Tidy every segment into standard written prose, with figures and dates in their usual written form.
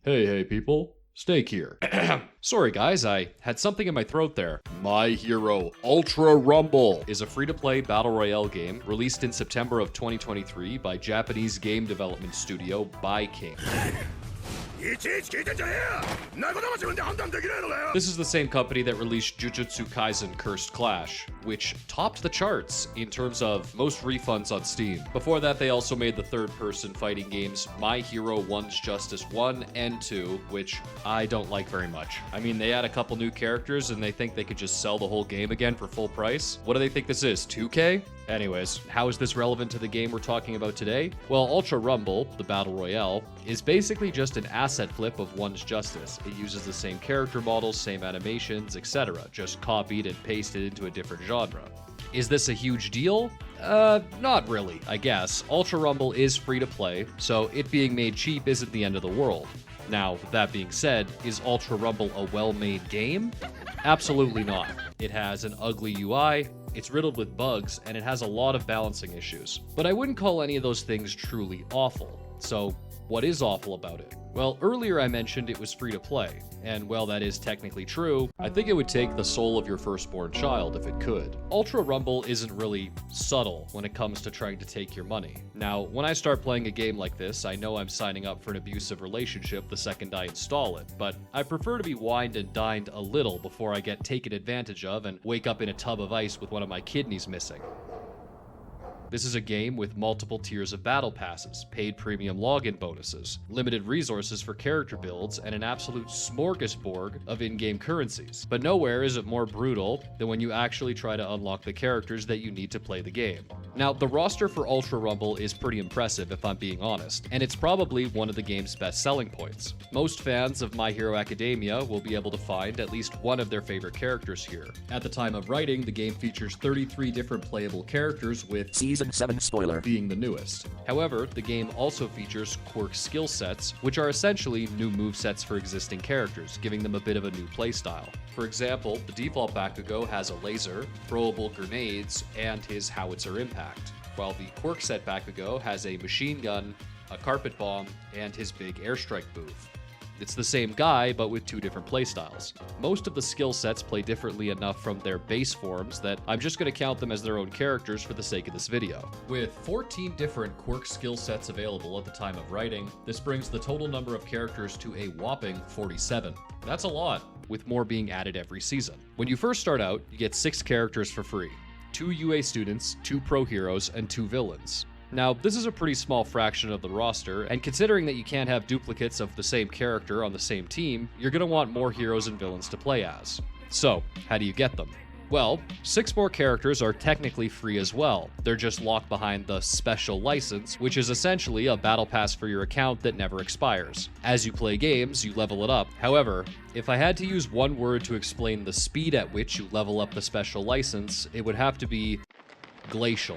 Hey people, Snake here. Sorry guys, I had something in my throat there. My Hero Ultra Rumble is a free-to-play battle royale game released in September of 2023 by Japanese game development studio King. This is the same company that released Jujutsu Kaisen Cursed Clash, which topped the charts in terms of most refunds on Steam. Before that, they also made the third-person fighting games My Hero One's Justice 1 and 2, which I don't like very much. I mean, they add a couple new characters and they think they could just sell the whole game again for full price. What do they think this is, 2K? Anyways, how is this relevant to the game we're talking about today? Well, Ultra Rumble, the Battle Royale, is basically just an asset flip of One's Justice. It uses the same character models, same animations, etc., just copied and pasted into a different genre. Is this a huge deal? Not really, I guess. Ultra Rumble is free to play, so it being made cheap isn't the end of the world. Now, with that being said, is Ultra Rumble a well-made game? Absolutely not. It has an ugly UI, it's riddled with bugs, and it has a lot of balancing issues. But I wouldn't call any of those things truly awful. So, what is awful about it? Well, earlier I mentioned it was free to play, and while that is technically true, I think it would take the soul of your firstborn child if it could. Ultra Rumble isn't really subtle when it comes to trying to take your money. Now, when I start playing a game like this, I know I'm signing up for an abusive relationship the second I install it, but I prefer to be wined and dined a little before I get taken advantage of and wake up in a tub of ice with one of my kidneys missing. This is a game with multiple tiers of battle passes, paid premium login bonuses, limited resources for character builds, and an absolute smorgasbord of in-game currencies. But nowhere is it more brutal than when you actually try to unlock the characters that you need to play the game. Now, the roster for Ultra Rumble is pretty impressive if I'm being honest, and it's probably one of the game's best selling points. Most fans of My Hero Academia will be able to find at least one of their favorite characters here. At the time of writing, the game features 33 different playable characters, with Season 7 spoiler being the newest. However, the game also features quirk skill sets, which are essentially new movesets for existing characters, giving them a bit of a new playstyle. For example, the default Bakugo has a laser, throwable grenades, and his howitzer impact, while the quirk set Bakugo has a machine gun, a carpet bomb, and his big airstrike move. It's the same guy, but with two different playstyles. Most of the skill sets play differently enough from their base forms that I'm just going to count them as their own characters for the sake of this video. With 14 different quirk skill sets available at the time of writing, this brings the total number of characters to a whopping 47. That's a lot, with more being added every season. When you first start out, you get 6 characters for free. 2 UA students, 2 pro heroes, and 2 villains. Now, this is a pretty small fraction of the roster, and considering that you can't have duplicates of the same character on the same team, you're going to want more heroes and villains to play as. So, how do you get them? Well, 6 more characters are technically free as well. They're just locked behind the special license, which is essentially a battle pass for your account that never expires. As you play games, you level it up. However, if I had to use one word to explain the speed at which you level up the special license, it would have to be glacial.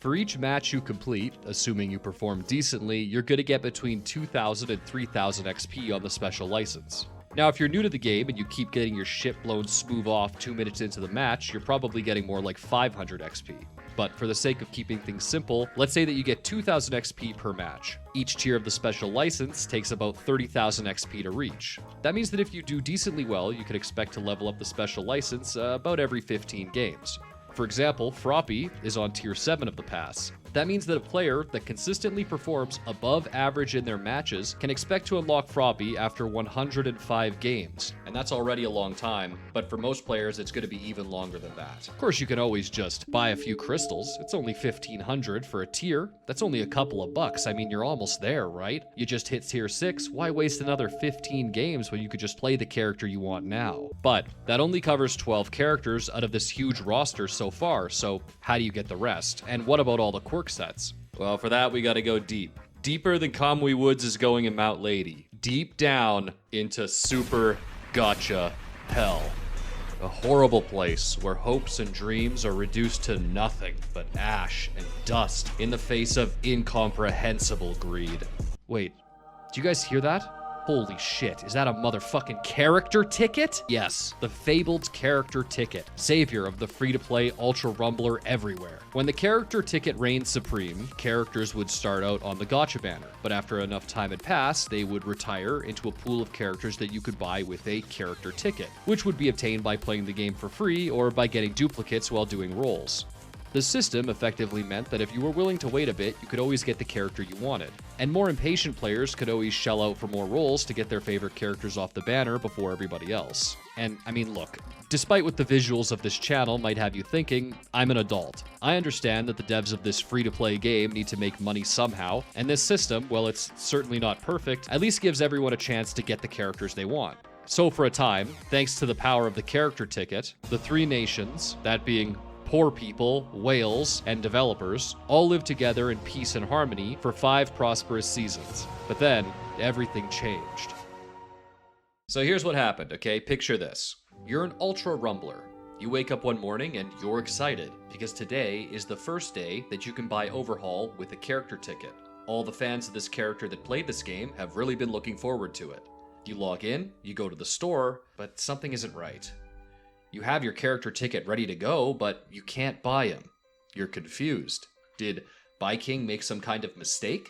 For each match you complete, assuming you perform decently, you're going to get between 2,000 and 3,000 XP on the special license. Now, if you're new to the game and you keep getting your shit blown smooth off 2 minutes into the match, you're probably getting more like 500 XP. But for the sake of keeping things simple, let's say that you get 2,000 XP per match. Each tier of the special license takes about 30,000 XP to reach. That means that if you do decently well, you can expect to level up the special license about every 15 games. For example, Froppy is on tier 7 of the pass. That means that a player that consistently performs above average in their matches can expect to unlock Froppy after 105 games. And that's already a long time, but for most players it's going to be even longer than that. Of course, you can always just buy a few crystals. It's only 1,500 for a tier. That's only a couple of bucks. I mean, you're almost there, right? You just hit tier 6. Why waste another 15 games when you could just play the character you want now? But that only covers 12 characters out of this huge roster so far, so how do you get the rest? And what about all the quirk sets? Well, for that, we gotta go deep. Deeper than Kamui Woods is going in Mount Lady. Deep down into super gacha hell. A horrible place where hopes and dreams are reduced to nothing but ash and dust in the face of incomprehensible greed. Wait, did you guys hear that? Holy shit, is that a motherfucking character ticket? Yes, the fabled character ticket, savior of the free-to-play Ultra Rumbler everywhere. When the character ticket reigned supreme, characters would start out on the Gacha banner, but after enough time had passed, they would retire into a pool of characters that you could buy with a character ticket, which would be obtained by playing the game for free or by getting duplicates while doing rolls. The system effectively meant that if you were willing to wait a bit, you could always get the character you wanted. And more impatient players could always shell out for more rolls to get their favorite characters off the banner before everybody else. And I mean, look, despite what the visuals of this channel might have you thinking, I'm an adult. I understand that the devs of this free-to-play game need to make money somehow, and this system, while it's certainly not perfect, at least gives everyone a chance to get the characters they want. So for a time, thanks to the power of the character ticket, the three nations, that being poor people, whales, and developers, all lived together in peace and harmony for 5 prosperous seasons. But then, everything changed. So here's what happened, okay? Picture this. You're an Ultra Rumbler. You wake up one morning and you're excited, because today is the first day that you can buy Overhaul with a character ticket. All the fans of this character that played this game have really been looking forward to it. You log in, you go to the store, but something isn't right. You have your character ticket ready to go, but you can't buy him. You're confused. Did Buy King make some kind of mistake?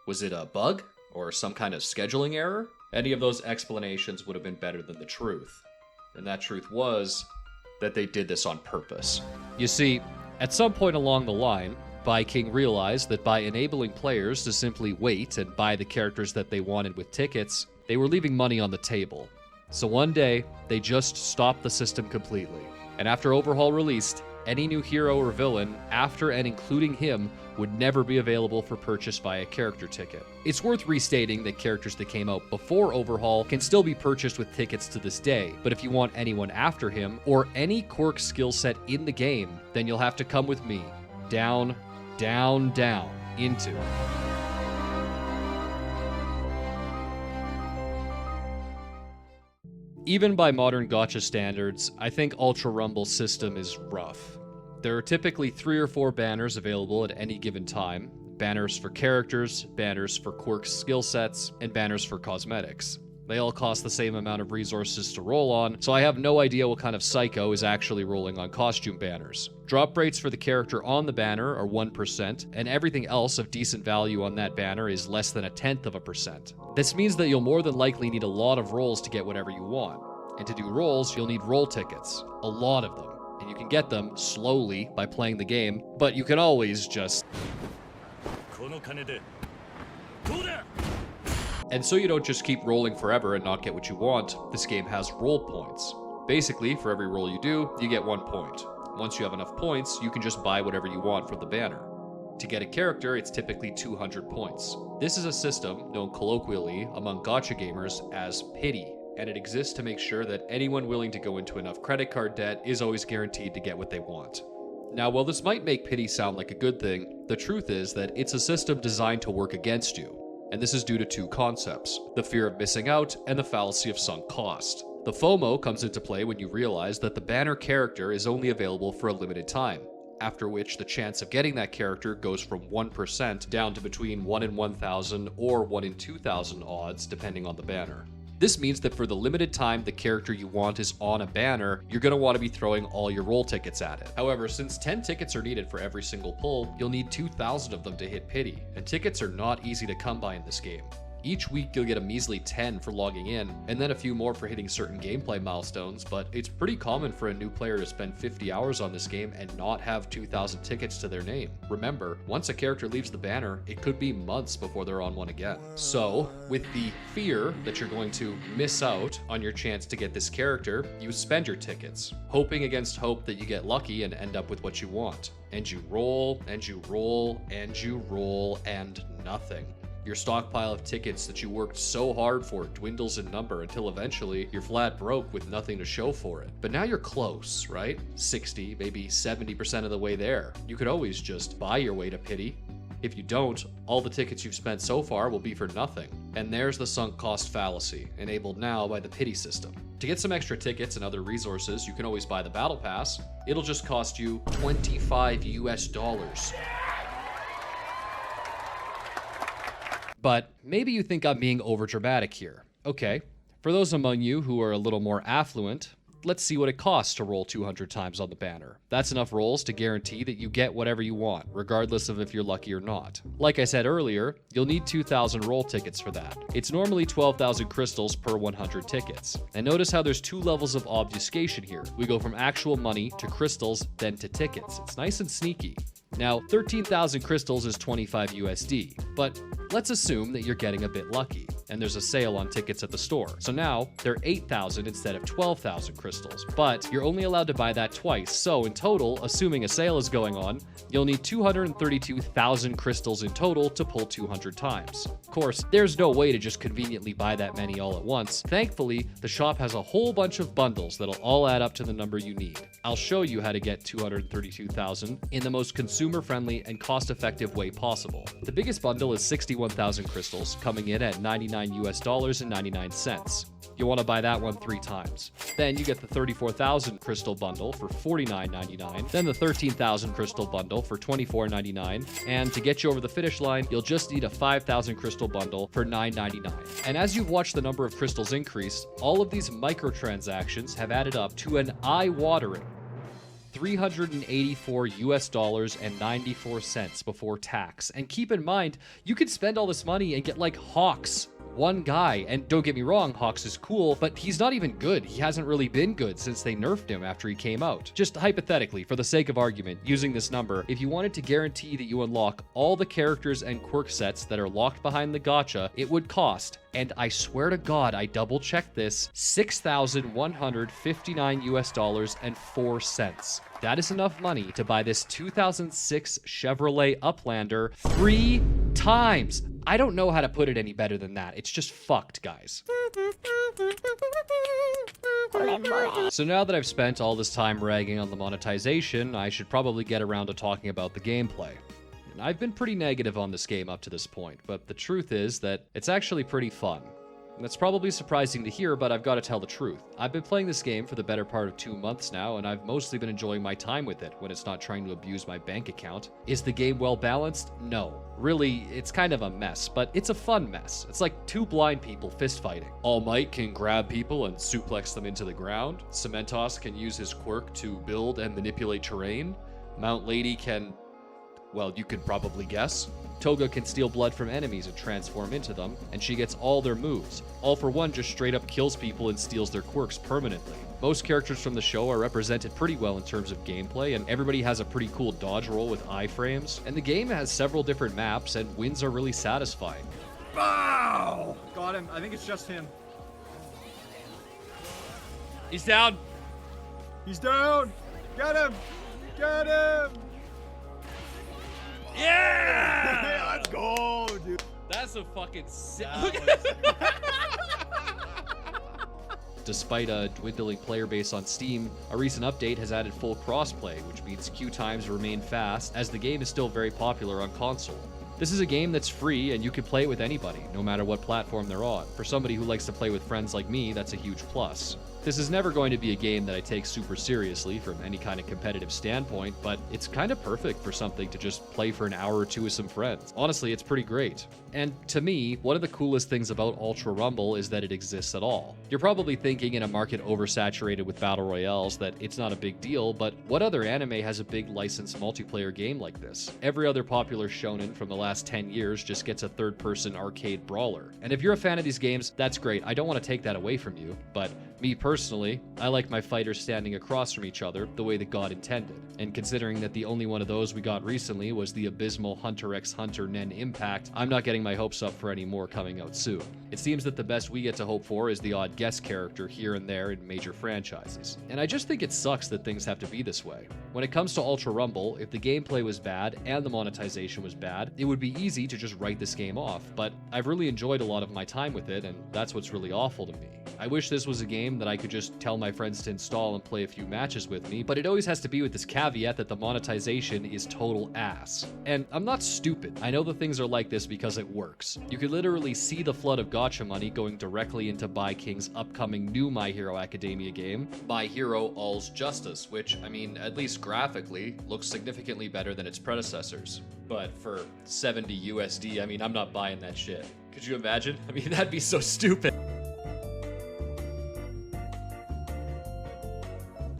Was it a bug? Or some kind of scheduling error? Any of those explanations would have been better than the truth. And that truth was that they did this on purpose. You see, at some point along the line, Buy King realized that by enabling players to simply wait and buy the characters that they wanted with tickets, they were leaving money on the table. So one day, they just stopped the system completely. And after Overhaul released, any new hero or villain, after and including him, would never be available for purchase via character ticket. It's worth restating that characters that came out before Overhaul can still be purchased with tickets to this day, but if you want anyone after him, or any quirk skill set in the game, then you'll have to come with me. Down, down, down, into. Even by modern Gacha standards, I think Ultra Rumble's system is rough. There are typically 3 or 4 banners available at any given time. Banners for characters, banners for quirk skill sets, and banners for cosmetics. They all cost the same amount of resources to roll on, so I have no idea what kind of psycho is actually rolling on costume banners. Drop rates for the character on the banner are 1%, and everything else of decent value on that banner is less than 0.1%. This means that you'll more than likely need a lot of rolls to get whatever you want. And to do rolls, you'll need roll tickets. A lot of them. And you can get them slowly by playing the game, but you can always just... And so you don't just keep rolling forever and not get what you want, this game has roll points. Basically, for every roll you do, you get 1 point. Once you have enough points, you can just buy whatever you want from the banner. To get a character, it's typically 200 points. This is a system known colloquially among Gacha gamers as pity, and it exists to make sure that anyone willing to go into enough credit card debt is always guaranteed to get what they want. Now, while this might make pity sound like a good thing, the truth is that it's a system designed to work against you. And this is due to 2 concepts: the fear of missing out and the fallacy of sunk cost. The FOMO comes into play when you realize that the banner character is only available for a limited time, after which the chance of getting that character goes from 1% down to between 1 in 1,000 or 1 in 2,000 odds, depending on the banner. This means that for the limited time the character you want is on a banner, you're going to want to be throwing all your roll tickets at it. However, since 10 tickets are needed for every single pull, you'll need 2,000 of them to hit pity, and tickets are not easy to come by in this game. Each week you'll get a measly 10 for logging in, and then a few more for hitting certain gameplay milestones, but it's pretty common for a new player to spend 50 hours on this game and not have 2,000 tickets to their name. Remember, once a character leaves the banner, it could be months before they're on one again. So, with the fear that you're going to miss out on your chance to get this character, you spend your tickets, hoping against hope that you get lucky and end up with what you want. And you roll, and you roll, and you roll, and nothing. Your stockpile of tickets that you worked so hard for dwindles in number until eventually you're flat broke with nothing to show for it. But now you're close, right? 60, maybe 70% of the way there. You could always just buy your way to pity. If you don't, all the tickets you've spent so far will be for nothing. And there's the sunk cost fallacy, enabled now by the pity system. To get some extra tickets and other resources, you can always buy the battle pass. It'll just cost you $25 US. But maybe you think I'm being overdramatic here. Okay, for those among you who are a little more affluent, let's see what it costs to roll 200 times on the banner. That's enough rolls to guarantee that you get whatever you want, regardless of if you're lucky or not. Like I said earlier, you'll need 2,000 roll tickets for that. It's normally 12,000 crystals per 100 tickets. And notice how there's two levels of obfuscation here. We go from actual money to crystals, then to tickets. It's nice and sneaky. Now, 13,000 crystals is 25 USD, but let's assume that you're getting a bit lucky, and there's a sale on tickets at the store. So now, they're 8,000 instead of 12,000 crystals, but you're only allowed to buy that twice, so in total, assuming a sale is going on, you'll need 232,000 crystals in total to pull 200 times. Of course, there's no way to just conveniently buy that many all at once. Thankfully, the shop has a whole bunch of bundles that'll all add up to the number you need. I'll show you how to get 232,000 in the most consumer-friendly and cost-effective way possible. The biggest bundle is 61,000 crystals, coming in at $99.99. You'll want to buy that one 3 times. Then you get the 34,000 crystal bundle for $49.99, then the 13,000 crystal bundle for $24.99, and to get you over the finish line, you'll just need a 5,000 crystal bundle for $9.99. And as you've watched the number of crystals increase, all of these microtransactions have added up to an eye-watering $384.94 before tax. And keep in mind, you could spend all this money and get like Hawks, one guy. And don't get me wrong, Hawks is cool, but he's not even good. He hasn't really been good since they nerfed him after he came out. Just hypothetically, for the sake of argument, using this number, if you wanted to guarantee that you unlock all the characters and quirk sets that are locked behind the gacha, it would cost, and I swear to God, I double checked this, $6,159.04. That is enough money to buy this 2006 Chevrolet Uplander 3 times. I don't know how to put it any better than that. It's just fucked, guys. So now that I've spent all this time ragging on the monetization, I should probably get around to talking about the gameplay. And I've been pretty negative on this game up to this point, but the truth is that it's actually pretty fun. That's probably surprising to hear, but I've got to tell the truth. I've been playing this game for the better part of 2 months now, and I've mostly been enjoying my time with it when it's not trying to abuse my bank account. Is the game well balanced? No. Really, it's kind of a mess, but it's a fun mess. It's like 2 blind people fist fighting. All Might can grab people and suplex them into the ground. Cementos can use his quirk to build and manipulate terrain. Mount Lady can, well, you could probably guess. Toga can steal blood from enemies and transform into them, and she gets all their moves. All for One just straight up kills people and steals their quirks permanently. Most characters from the show are represented pretty well in terms of gameplay, and everybody has a pretty cool dodge roll with iframes. And the game has several different maps, and wins are really satisfying. Wow! Got him. I think it's just him. He's down! He's down! Get him! Get him! Yeah! Let's go, dude. That's a fucking sick. Despite a dwindling player base on Steam, a recent update has added full crossplay, which means queue times remain fast, as the game is still very popular on console. This is a game that's free, and you can play it with anybody, no matter what platform they're on. For somebody who likes to play with friends like me, that's a huge plus. This is never going to be a game that I take super seriously from any kind of competitive standpoint, but it's kind of perfect for something to just play for an hour or two with some friends. Honestly, it's pretty great. And to me, one of the coolest things about Ultra Rumble is that it exists at all. You're probably thinking in a market oversaturated with battle royales that it's not a big deal, but what other anime has a big licensed multiplayer game like this? Every other popular shonen from the last 10 years just gets a third-person arcade brawler. And if you're a fan of these games, that's great. I don't want to take that away from you, but me personally, I like my fighters standing across from each other the way that God intended. And considering that the only one of those we got recently was the abysmal Hunter x Hunter Nen Impact, I'm not getting my hopes up for any more coming out soon. It seems that the best we get to hope for is the odd guest character here and there in major franchises. And I just think it sucks that things have to be this way. When it comes to Ultra Rumble, if the gameplay was bad and the monetization was bad, it would be easy to just write this game off, but I've really enjoyed a lot of my time with it, and that's what's really awful to me. I wish this was a game that I could just tell my friends to install and play a few matches with me, but it always has to be with this caveat that the monetization is total ass. And I'm not stupid. I know that things are like this because it works. You could literally see the flood of gacha money going directly into ByKing's upcoming new My Hero Academia game, My Hero All's Justice, which, I mean, at least graphically, looks significantly better than its predecessors. But for 70 USD, I mean, I'm not buying that shit. Could you imagine? I mean, that'd be so stupid.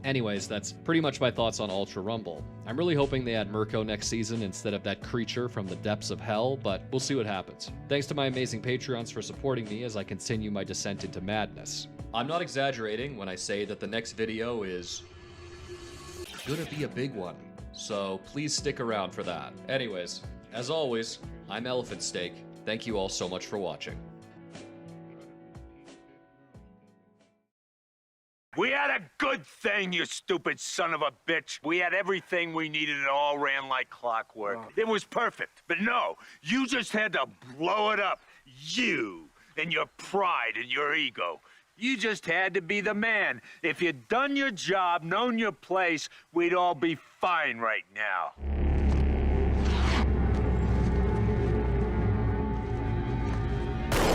Anyways, that's pretty much my thoughts on Ultra Rumble. I'm really hoping they add Mirko next season instead of that creature from the depths of hell, but we'll see what happens. Thanks to my amazing Patreons for supporting me as I continue my descent into madness. I'm not exaggerating when I say that the next video is gonna be a big one, so please stick around for that. Anyways, as always, I'm Elephant Steak. Thank you all so much for watching. We had a good thing, you stupid son of a bitch. We had everything we needed. It all ran like clockwork. It was perfect. But no, you just had to blow it up. You and your pride and your ego. You just had to be the man. If you'd done your job, known your place, we'd all be fine right now.